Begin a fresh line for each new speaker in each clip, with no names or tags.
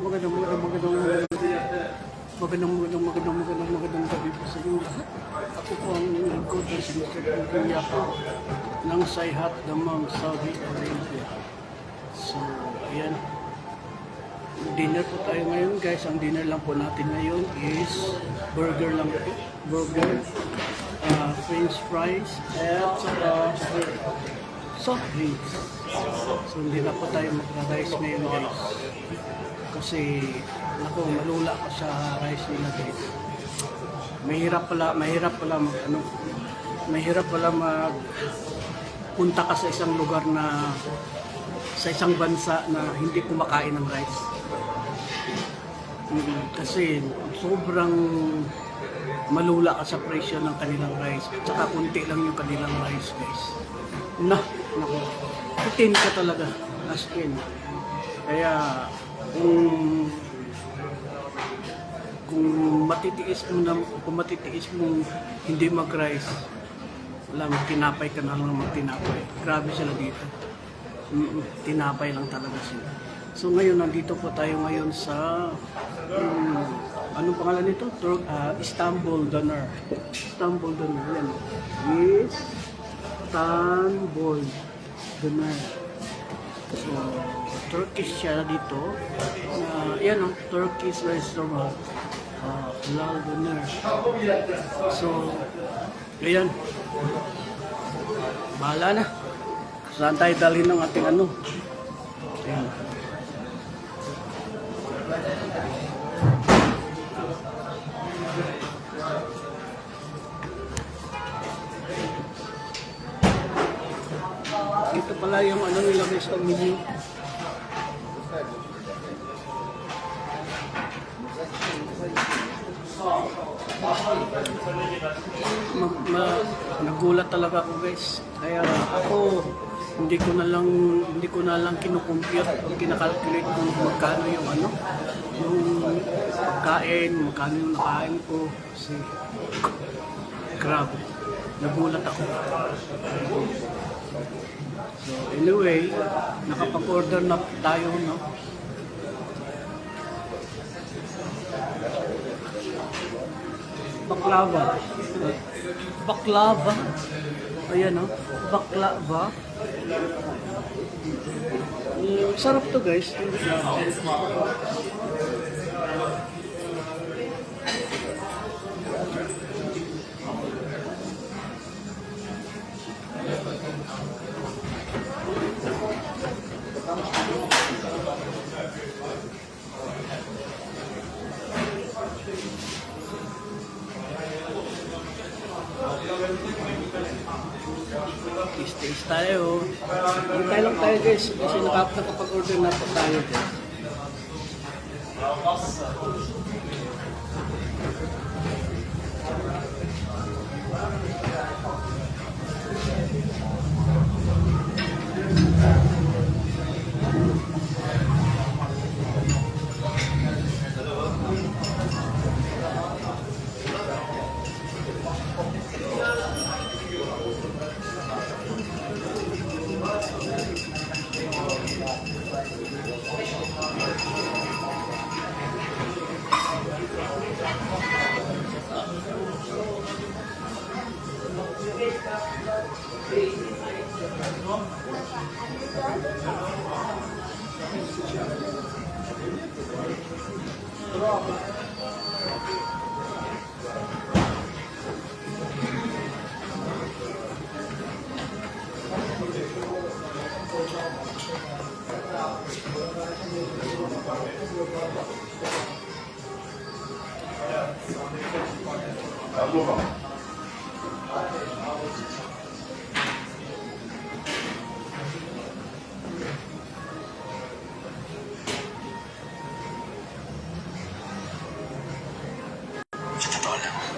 Magandang gabi po sa inyo lahat. Ako po ang lingkod ng Sinusipin po ng Sayhat Damang Saudi Arabia. So, ayan. Dinner po tayo ngayon guys. Ang dinner lang po natin ngayon is burger lang po. Burger, french fries, at soft drinks. So, hindi na po tayo magra-rice ngayon guys. Kasi ako malula ko sa rice nila guys. Mahirap pala mag punta ka sa isang lugar na sa isang bansa na hindi kumakain ng rice. Kasi sobrang malula ka sa presyo ng kanilang rice. At saka kunti lang yung kanilang rice guys. Naku, itin ka talaga as in. Kaya kung matitiis mo hindi mag-rice, wala, magtinapay ka na lang magtinapay. Grabe sila dito. Tinapay lang talaga sila. So ngayon, nandito po tayo ngayon sa anong pangalan nito? Istanbul Doner. Istanbul Doner. Yan. Istanbul Doner. So, Turkish siya dito. Yan ang Turkish restaurant. Halal Doner. So, ayan. Bahala na. Saan tayo dalhin ng ating ano? Ayan. Ito pala yung ano nilagay sa menu. Nagulat talaga ako guys. Kaya ako hindi ko na lang kinukompute o kinakalculate kung magkano yung ano, yung pagkain, magkano yung nakain ko. Kasi grabe, nagulat ako. So anyway, nakapag-order na tayo, no? Baklava. Ayan, no? Baklava. Sarap to guys. Taste tayo. Hintay lang tayo guys. Kasi nakapag-order na po tayo guys.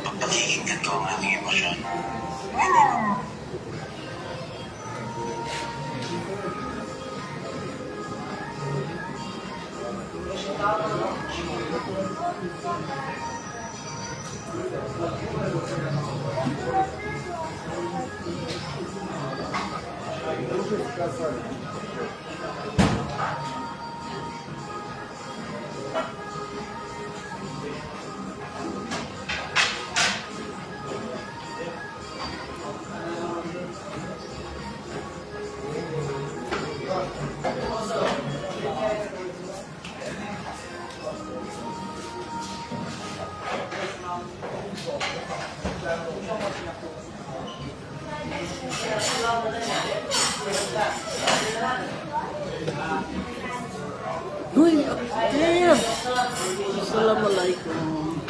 Pagpakikinggan ko ang aming emosyon.
Uy, Akir! Assalamualaikum.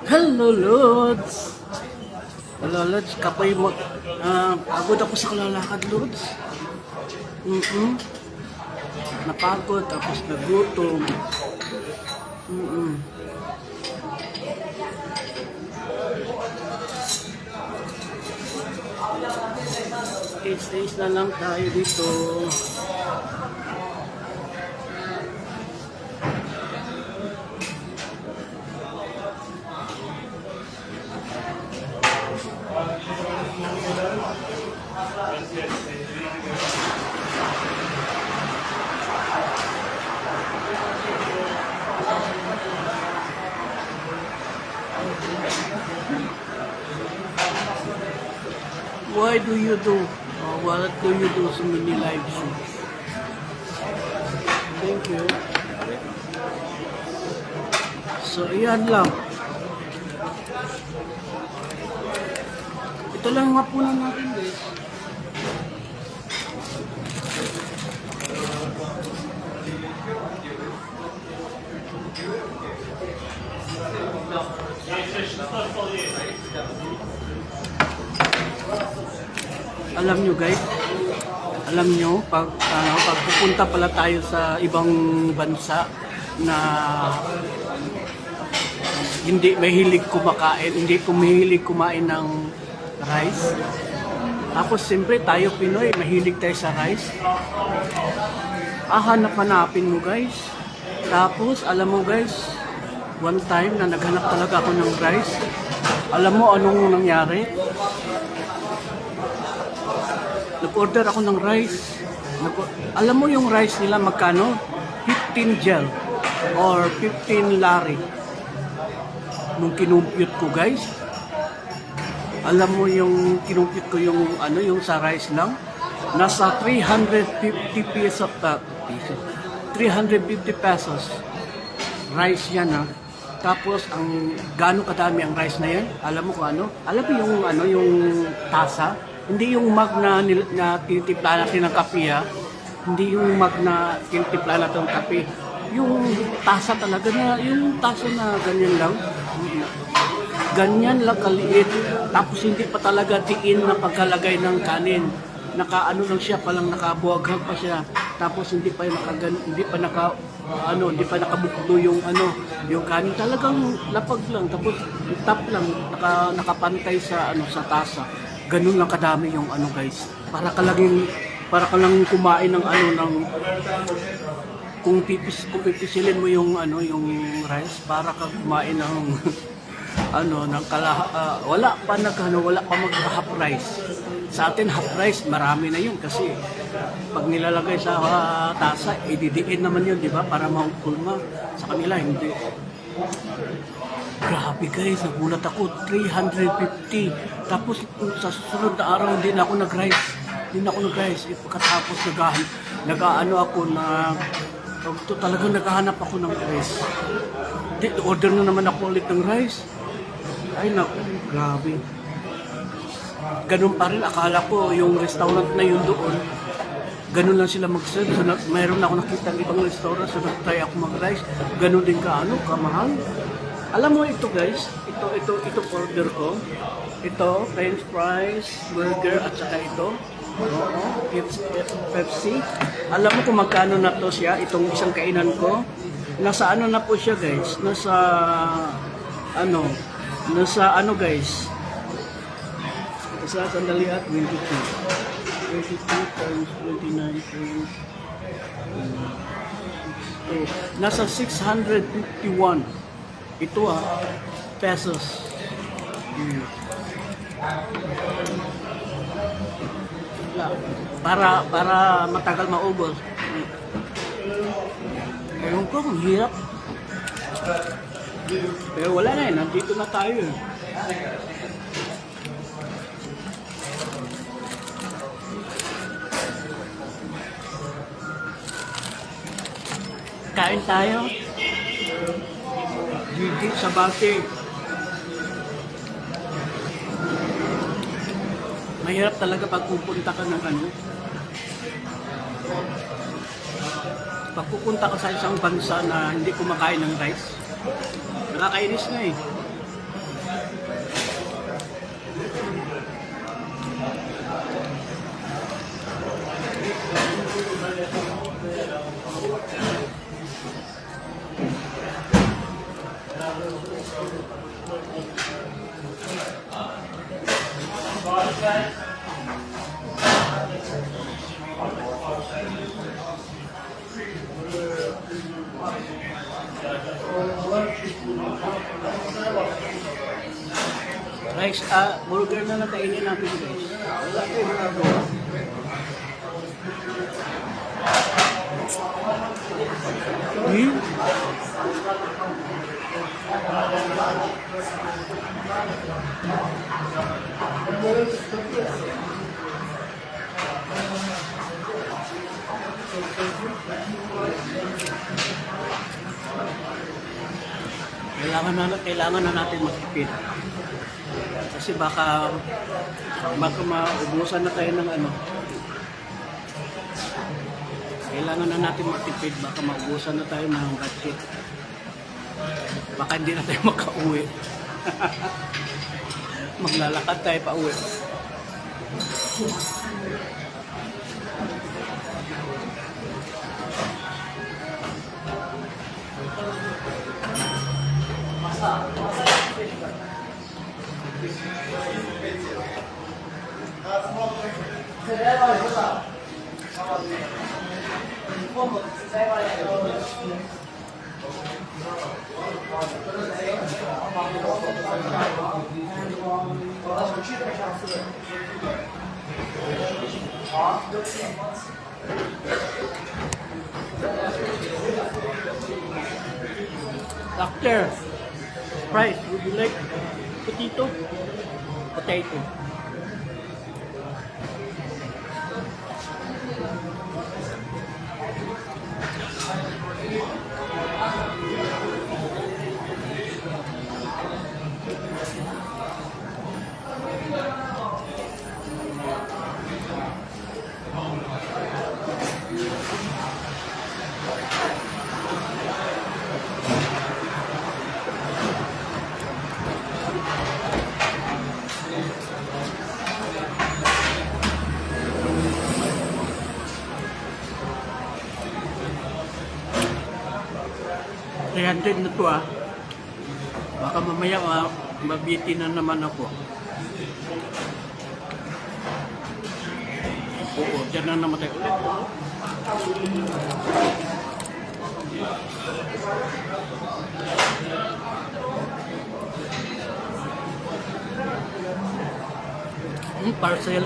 Hello, Lods! Hello, Lods. Kapoy mo. Pagod ako sa kalalakad, Lods. Napagod, tapos nagutom. Days na lang tayo dito. Why do you do? What do you do so many live shows? Thank you. So, iyan lang. Ito lang yung hapunan natin, guys. Alam nyo guys, pag pupunta pala tayo sa ibang bansa na hindi mahilig kumakain, hindi mahilig kumain ng rice. Tapos siyempre tayo Pinoy, mahilig tayo sa rice. Hanapin mo guys. Tapos alam mo guys, one time na naghanap talaga ako ng rice. Alam mo anong nangyari? Nag-order ako ng rice. Alam mo yung rice nila magkano? 15 gel or 15 lari. nung kinumpute ko guys, alam mo yung kinumpute ko yung ano, yung sa rice lang, nasa 350 pesos, 350 pesos rice yan ha. Tapos ang gaano kadami ang rice na yan, alam mo kung ano? Alam mo yung ano, yung tasa, hindi yung mug na tinitimpla natin ng kape ha. Hindi yung mug na tinitimpla natin ng kape. Yung tasa talaga na, yung tasa na ganyan lang. Ganyan lang kaliit. Tapos hindi pa talaga tiin na pagkalagay ng kanin. Nakaano lang siya, palang nakabuhaghag pa siya. Tapos hindi pa nakabukdo yung ano, yung kanin. Talagang lapag lang. Tapos top lang, nakapantay sa ano, sa tasa. Ganun lang kadami yung ano guys. Para ka lang kumain ng ano, ng kung pipisilin mo yung ano, yung rice, para ka kumain ng ano, ng wala pa mag half rice. Sa atin half rice marami na yun kasi pag nilalagay sa tasa, ididiin naman yun, di ba? Para makulma. Sa kanila hindi. Grabe guys, nagulat ako, 350. Tapos sa susunod na araw hindi na ako nag-rice. Pagkatapos nag-ano ako na talagang naghahanap ako ng rice. Order na naman ako ulit ng rice. Ay naku, grabe. Ganun pa rin, akala ko yung restaurant na yun doon, ganun lang sila mag-serve. So, mayroon ako nakita ng ibang restaurant, so nag-try ako mag-rice. Ganun din kamahal. Alam mo ito guys, ito order ko. Ito, French fries, burger, at saka ito. Pepsi. Alam mo kung magkano na to siya, itong isang kainan ko. Nasa ano na po siya guys, nasa ano guys, sandali at 22 times 29. Nasa 651 ito pesos. Para matagal maubos. Ewan ko, ang hirap. Pero wala na nandito na tayo Kain tayo. Gigi sa base. Mahirap talaga pag pupunta ka ng ano. Pag pupunta ka sa isang bansa na hindi kumakain ng rice, nakakainis na eh. Rice, burger na lang kainin natin guys. Wala kayo ginagawa. Kailangan na natin magtipid. Kasi baka maubusan na tayo ng ano. Kailangan na natin magtipid, baka maubusan na tayo ng budget. Baka hindi na tayo makauwi. Maglalakad tayo pa uwi. Doctor, fries. Would you like potato? Potato. $300 na to ah. Baka mamaya mabiti na naman ako. Oo, dyan na namatay ulit. Parcel.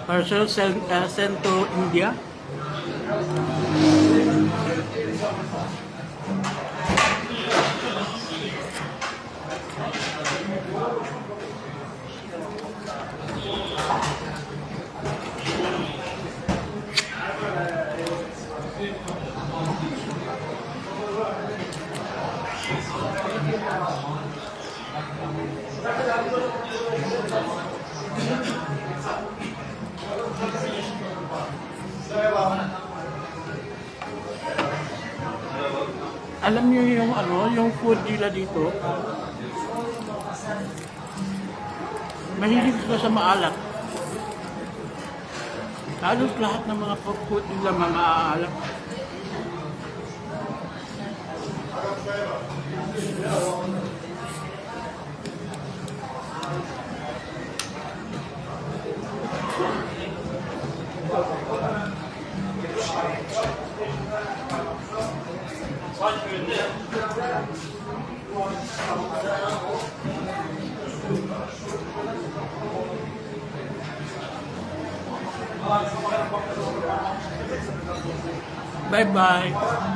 Parcel sent to India. Alam niyo yung yung food nila dito, mahilig sila sa maalat. Halos lahat ng mga food nila mga aalat. Bye-bye.